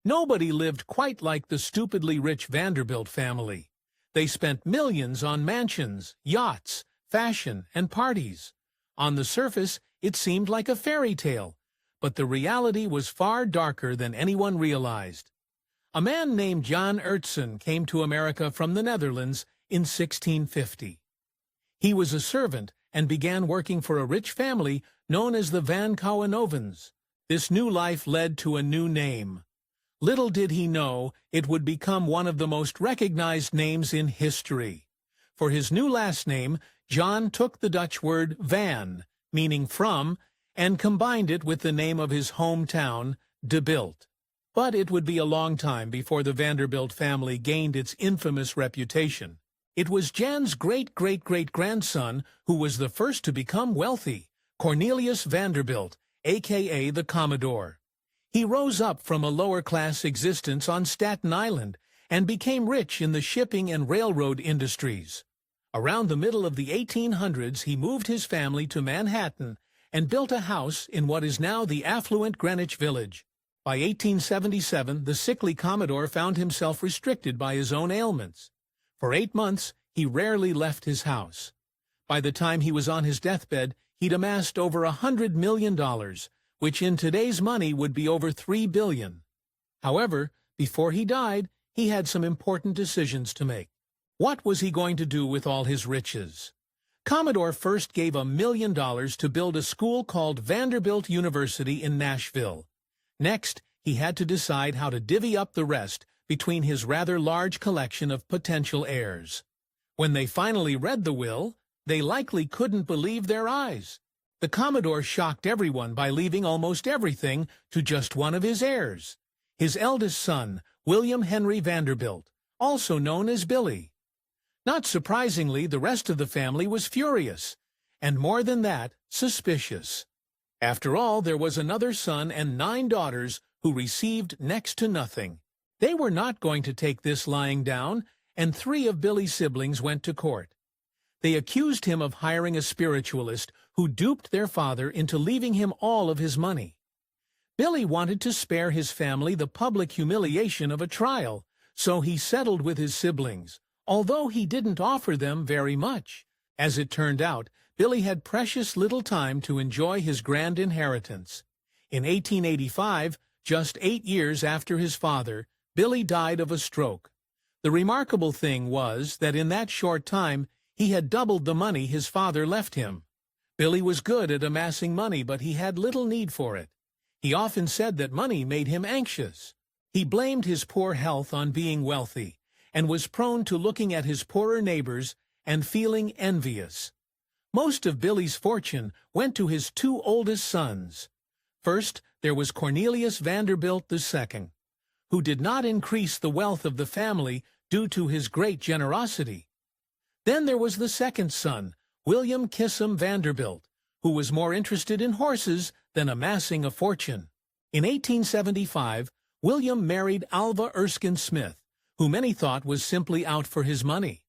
Nobody lived quite like the stupidly rich Vanderbilt family. They spent millions on mansions, yachts, fashion, and parties. On the surface, it seemed like a fairy tale, but the reality was far darker than anyone realized. A man named Jan Uertzen came to America from the Netherlands in 1650. He was a servant and began working for a rich family known as the Van Kouwenovens. This new life led to a new name. Little did he know it would become one of the most recognized names in history. For his new last name, John took the Dutch word van, meaning from, and combined it with the name of his hometown, De Bilt. But it would be a long time before the Vanderbilt family gained its infamous reputation. It was Jan's great-great-great-grandson who was the first to become wealthy, Cornelius Vanderbilt, a.k.a. the Commodore. He rose up from a lower-class existence on Staten Island and became rich in the shipping and railroad industries. Around the middle of the 1800s, he moved his family to Manhattan and built a house in what is now the affluent Greenwich Village. By 1877, the sickly Commodore found himself restricted by his own ailments. For 8 months, he rarely left his house. By the time he was on his deathbed, he'd amassed over $100 million, which in today's money would be over $3 billion. However, before he died, he had some important decisions to make. What was he going to do with all his riches? Commodore first gave $1 million to build a school called Vanderbilt University in Nashville. Next, he had to decide how to divvy up the rest between his rather large collection of potential heirs. When they finally read the will, they likely couldn't believe their eyes. The Commodore shocked everyone by leaving almost everything to just one of his heirs, his eldest son, William Henry Vanderbilt, also known as Billy. Not surprisingly, the rest of the family was furious, and more than that, suspicious. After all, there was another son and 9 daughters who received next to nothing. They were not going to take this lying down, and 3 of Billy's siblings went to court. They accused him of hiring a spiritualist who duped their father into leaving him all of his money. Billy wanted to spare his family the public humiliation of a trial, so he settled with his siblings, although he didn't offer them very much. As it turned out, Billy had precious little time to enjoy his grand inheritance. In 1885, just 8 years after his father, Billy died of a stroke. The remarkable thing was that in that short time, he had doubled the money his father left him. Billy was good at amassing money, but he had little need for it. He often said that money made him anxious. He blamed his poor health on being wealthy, and was prone to looking at his poorer neighbors and feeling envious. Most of Billy's fortune went to his 2 oldest sons. First, there was Cornelius Vanderbilt II, who did not increase the wealth of the family due to his great generosity. Then there was the second son, William Kissam Vanderbilt, who was more interested in horses than amassing a fortune. In 1875, William married Alva Erskine Smith, who many thought was simply out for his money.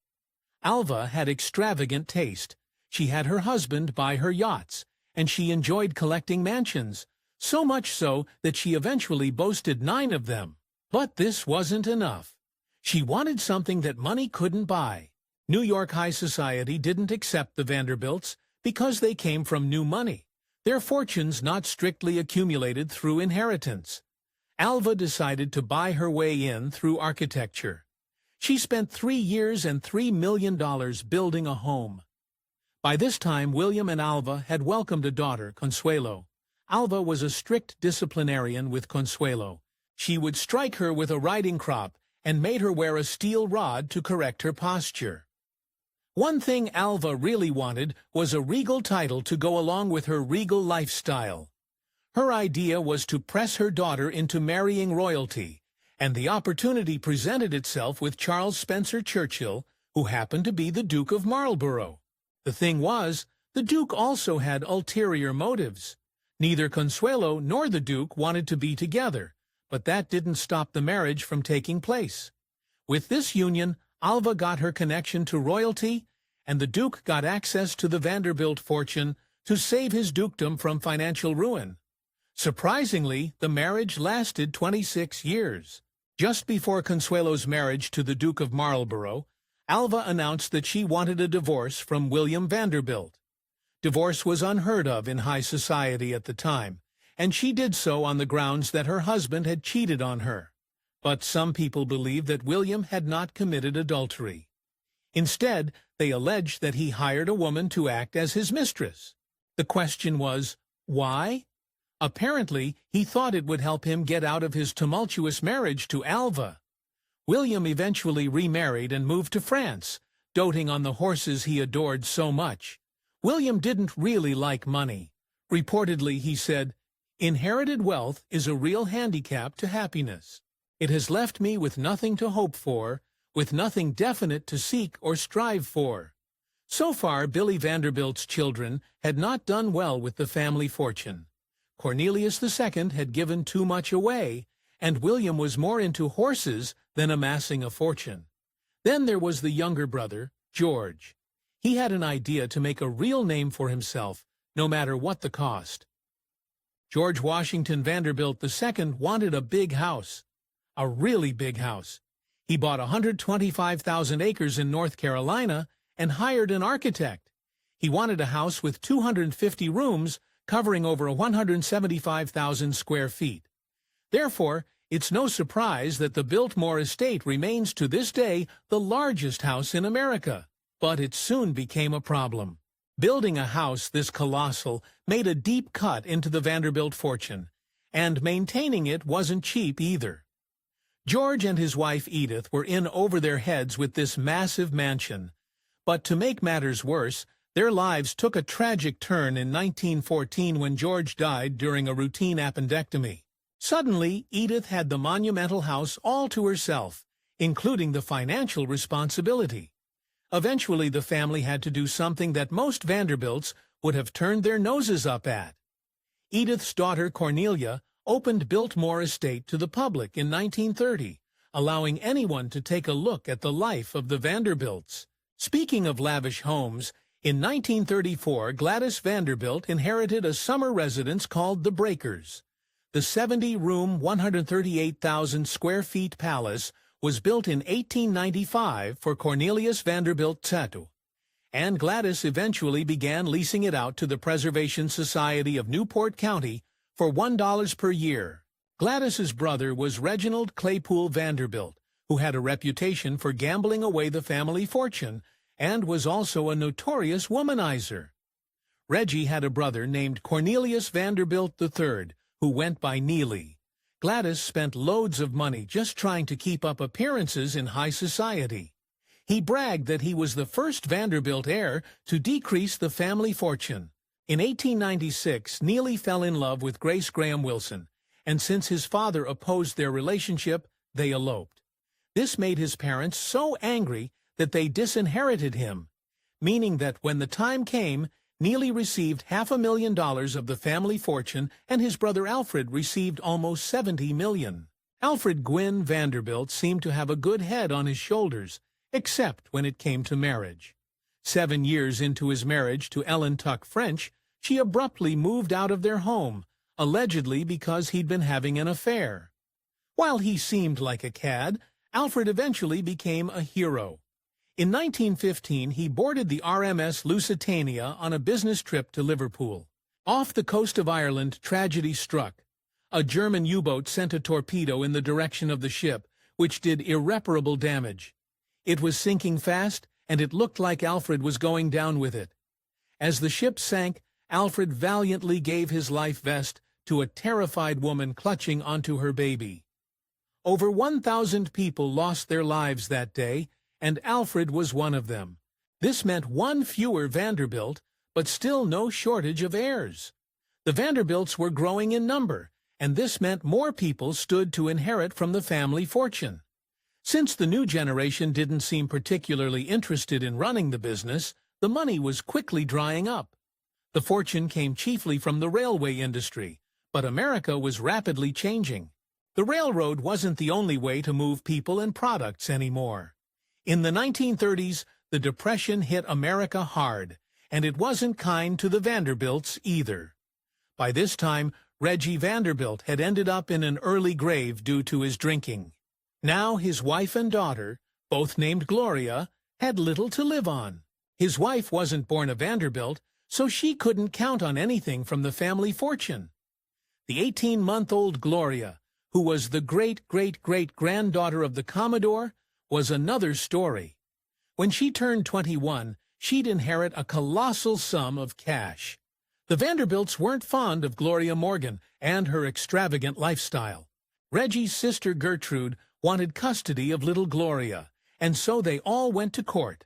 Alva had extravagant taste. She had her husband buy her yachts, and she enjoyed collecting mansions, so much so that she eventually boasted 9 of them. But this wasn't enough. She wanted something that money couldn't buy. New York high society didn't accept the Vanderbilts because they came from new money, their fortunes not strictly accumulated through inheritance. Alva decided to buy her way in through architecture. She spent 3 years and $3 million building a home. By this time, William and Alva had welcomed a daughter, Consuelo. Alva was a strict disciplinarian with Consuelo. She would strike her with a riding crop and made her wear a steel rod to correct her posture. One thing Alva really wanted was a regal title to go along with her regal lifestyle. Her idea was to press her daughter into marrying royalty, and the opportunity presented itself with Charles Spencer Churchill, who happened to be the Duke of Marlborough. The thing was, the Duke also had ulterior motives. Neither Consuelo nor the Duke wanted to be together, but that didn't stop the marriage from taking place. With this union, Alva got her connection to royalty, and the Duke got access to the Vanderbilt fortune to save his dukedom from financial ruin. Surprisingly, the marriage lasted 26 years. Just before Consuelo's marriage to the Duke of Marlborough, Alva announced that she wanted a divorce from William Vanderbilt. Divorce was unheard of in high society at the time, and she did so on the grounds that her husband had cheated on her. But some people believe that William had not committed adultery. Instead, they alleged that he hired a woman to act as his mistress. The question was, why? Apparently, he thought it would help him get out of his tumultuous marriage to Alva. William eventually remarried and moved to France, doting on the horses he adored so much. William didn't really like money. Reportedly, he said, "Inherited wealth is a real handicap to happiness. It has left me with nothing to hope for, with nothing definite to seek or strive for." So far, Billy Vanderbilt's children had not done well with the family fortune. Cornelius II had given too much away, and William was more into horses than amassing a fortune. Then there was the younger brother, George. He had an idea to make a real name for himself, no matter what the cost. George Washington Vanderbilt II wanted a big house, a really big house. He bought 125,000 acres in North Carolina and hired an architect. He wanted a house with 250 rooms covering over 175,000 square feet. Therefore, it's no surprise that the Biltmore estate remains to this day the largest house in America. But it soon became a problem. Building a house this colossal made a deep cut into the Vanderbilt fortune, and maintaining it wasn't cheap either. George and his wife Edith were in over their heads with this massive mansion. But to make matters worse, their lives took a tragic turn in 1914 when George died during a routine appendectomy. Suddenly, Edith had the monumental house all to herself, including the financial responsibility. Eventually, the family had to do something that most Vanderbilts would have turned their noses up at. Edith's daughter Cornelia opened Biltmore Estate to the public in 1930, allowing anyone to take a look at the life of the Vanderbilts. Speaking of lavish homes, in 1934 Gladys Vanderbilt inherited a summer residence called the Breakers. The 70-room, 138,000 square feet palace was built in 1895 for Cornelius Vanderbilt II, and Gladys eventually began leasing it out to the Preservation Society of Newport County for $1 per year. Gladys's brother was Reginald Claypool Vanderbilt, who had a reputation for gambling away the family fortune and was also a notorious womanizer. Reggie had a brother named Cornelius Vanderbilt III, who went by Neely. Gladys spent loads of money just trying to keep up appearances in high society. He bragged that he was the first Vanderbilt heir to decrease the family fortune. In 1896, Neely fell in love with Grace Graham Wilson, and since his father opposed their relationship, they eloped. This made his parents so angry that they disinherited him, meaning that when the time came, Neely received $500,000 of the family fortune, and his brother Alfred received almost $70 million. Alfred Gwynn Vanderbilt seemed to have a good head on his shoulders, except when it came to marriage. 7 years into his marriage to Ellen Tuck French, she abruptly moved out of their home, allegedly because he'd been having an affair. While he seemed like a cad, Alfred eventually became a hero. In 1915, he boarded the RMS Lusitania on a business trip to Liverpool. Off the coast of Ireland, tragedy struck. A German U-boat sent a torpedo in the direction of the ship, which did irreparable damage. It was sinking fast, and it looked like Alfred was going down with it. As the ship sank, Alfred valiantly gave his life vest to a terrified woman clutching onto her baby. Over 1,000 people lost their lives that day, and Alfred was one of them. This meant one fewer Vanderbilt, but still no shortage of heirs. The Vanderbilts were growing in number, and this meant more people stood to inherit from the family fortune. Since the new generation didn't seem particularly interested in running the business, the money was quickly drying up. The fortune came chiefly from the railway industry, but America was rapidly changing. The railroad wasn't the only way to move people and products anymore. In the 1930s, the Depression hit America hard, and it wasn't kind to the Vanderbilts either. By this time, Reggie Vanderbilt had ended up in an early grave due to his drinking. Now his wife and daughter, both named Gloria, had little to live on. His wife wasn't born a Vanderbilt, so she couldn't count on anything from the family fortune. The 18-month-old Gloria, who was the great-great-great-granddaughter of the Commodore, was another story. When she turned 21, she'd inherit a colossal sum of cash. The Vanderbilts weren't fond of Gloria Morgan and her extravagant lifestyle. Reggie's sister Gertrude wanted custody of little Gloria, and so they all went to court.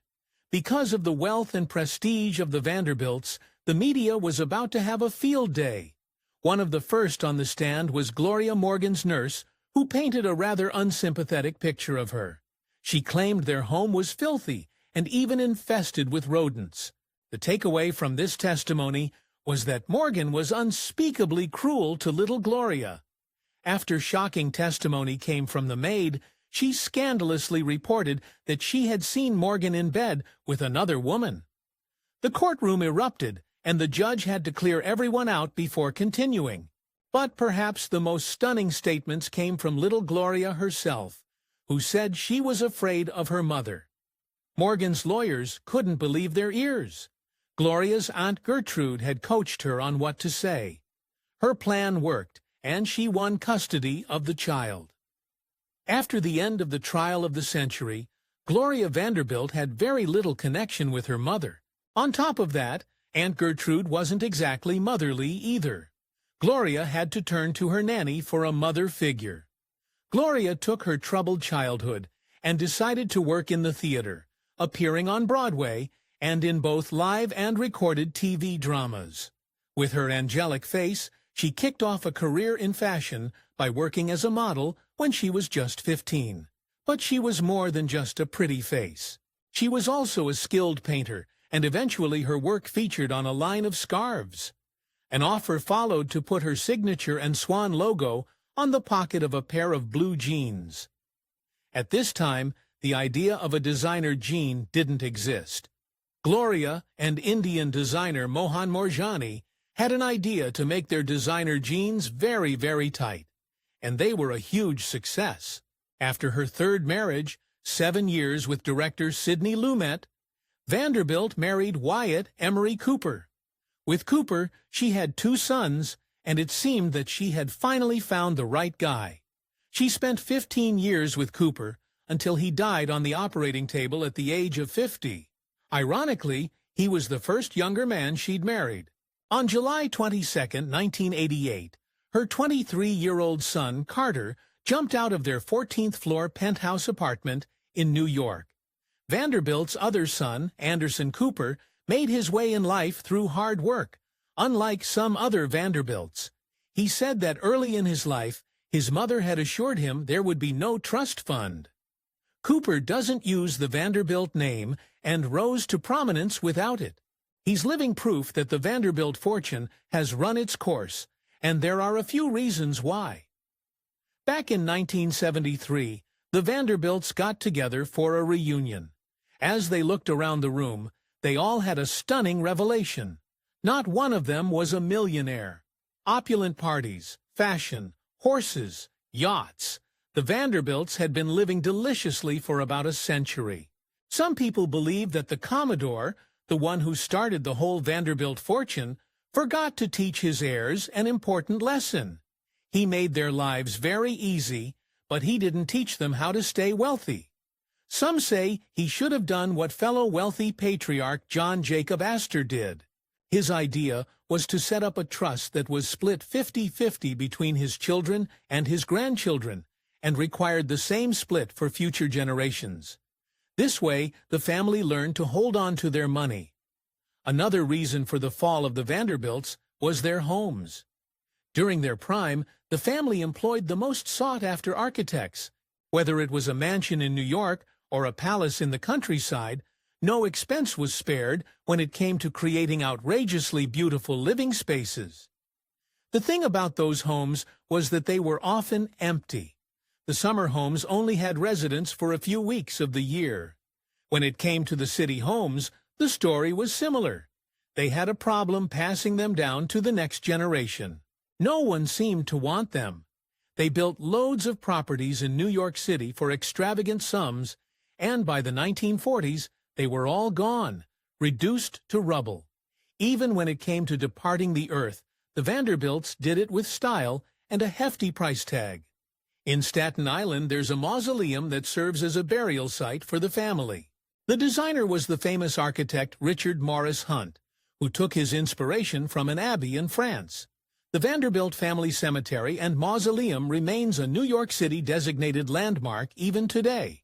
Because of the wealth and prestige of the Vanderbilts, the media was about to have a field day. One of the first on the stand was Gloria Morgan's nurse, who painted a rather unsympathetic picture of her. She claimed their home was filthy and even infested with rodents. The takeaway from this testimony was that Morgan was unspeakably cruel to little Gloria. After shocking testimony came from the maid, she scandalously reported that she had seen Morgan in bed with another woman. The courtroom erupted, and the judge had to clear everyone out before continuing. But perhaps the most stunning statements came from little Gloria herself, who said she was afraid of her mother. Morgan's lawyers couldn't believe their ears. Gloria's Aunt Gertrude had coached her on what to say. Her plan worked, and she won custody of the child. After the end of the trial of the century, Gloria Vanderbilt had very little connection with her mother. On top of that, Aunt Gertrude wasn't exactly motherly either. Gloria had to turn to her nanny for a mother figure. Gloria took her troubled childhood and decided to work in the theater, appearing on Broadway and in both live and recorded TV dramas. With her angelic face, she kicked off a career in fashion by working as a model when she was just 15. But she was more than just a pretty face. She was also a skilled painter, and eventually her work featured on a line of scarves. An offer followed to put her signature and swan logo on the pocket of a pair of blue jeans. At this time, the idea of a designer jean didn't exist. Gloria and Indian designer Mohan Morjani had an idea to make their designer jeans very, very tight, and they were a huge success. After her third marriage, 7 years with director Sidney Lumet, Vanderbilt married Wyatt Emery Cooper. With Cooper, she had 2 sons, and it seemed that she had finally found the right guy. She spent 15 years with Cooper until he died on the operating table at the age of 50. Ironically, he was the first younger man she'd married. On July 22, 1988, her 23-year-old son, Carter, jumped out of their 14th-floor penthouse apartment in New York. Vanderbilt's other son, Anderson Cooper, made his way in life through hard work, unlike some other Vanderbilts. He said that early in his life, his mother had assured him there would be no trust fund. Cooper doesn't use the Vanderbilt name and rose to prominence without it. He's living proof that the Vanderbilt fortune has run its course, and there are a few reasons why. Back in 1973, the Vanderbilts got together for a reunion. As they looked around the room, they all had a stunning revelation. Not one of them was a millionaire. Opulent parties, fashion, horses, yachts. The Vanderbilts had been living deliciously for about a century. Some people believe that the Commodore, the one who started the whole Vanderbilt fortune, forgot to teach his heirs an important lesson. He made their lives very easy, but he didn't teach them how to stay wealthy. Some say he should have done what fellow wealthy patriarch John Jacob Astor did. His idea was to set up a trust that was split 50-50 between his children and his grandchildren, and required the same split for future generations. This way, the family learned to hold on to their money. Another reason for the fall of the Vanderbilts was their homes. During their prime, the family employed the most sought-after architects. Whether it was a mansion in New York or a palace in the countryside, no expense was spared when it came to creating outrageously beautiful living spaces. The thing about those homes was that they were often empty. The summer homes only had residents for a few weeks of the year. When it came to the city homes, the story was similar. They had a problem passing them down to the next generation. No one seemed to want them. They built loads of properties in New York City for extravagant sums, and by the 1940s, they were all gone, reduced to rubble. Even when it came to departing the earth, the Vanderbilts did it with style and a hefty price tag. In Staten Island, there's a mausoleum that serves as a burial site for the family. The designer was the famous architect Richard Morris Hunt, who took his inspiration from an abbey in France. The Vanderbilt family cemetery and mausoleum remains a New York City designated landmark even today.